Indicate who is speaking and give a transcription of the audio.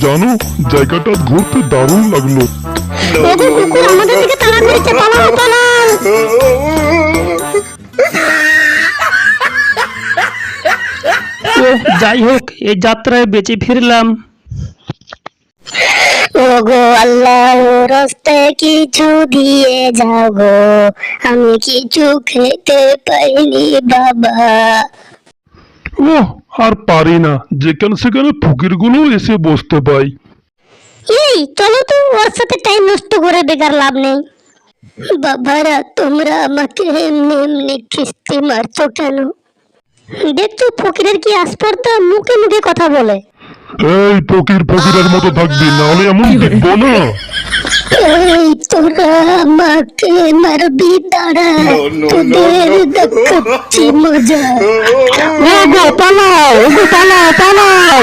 Speaker 1: জানো, জায়গাটা ঘুরতে দারুণ লাগলো।
Speaker 2: ওগো কুকুর আমাদের দিকে তাড়া করেছে, পালাও পালাও।
Speaker 3: ও যাই হোক, এই যাত্রায় বেঁচে ফিরলাম।
Speaker 2: ওগো আল্লাহ, রাস্তায় কিছু দিয়ে যাও গো, আমি কিছু খেতে পাইনি বাবা।
Speaker 1: ও আর পারি না, যেখানে সেখানে ফকিরগুলো এসে বসতে পাই।
Speaker 2: এই চলো তো, ওর সাথে টাইম নষ্ট করে বেকার লাভ নেই। বাবারা, তোমরা আমাকে এমনি এমনি খিস্তি মারছো কেন? দেখছো ফকিরের কি আসপর্দা, মুখে মুখে কথা বলে।
Speaker 1: এই ফকির ফকিরের মতো থাকবি, নাহলে এমন দেখবো না।
Speaker 2: এই তোরা আমাকে মারবি, দাঁড়া, তোদের দেখাচ্ছি মজা। ওগো পালাও, ওগো পালাও পালাও।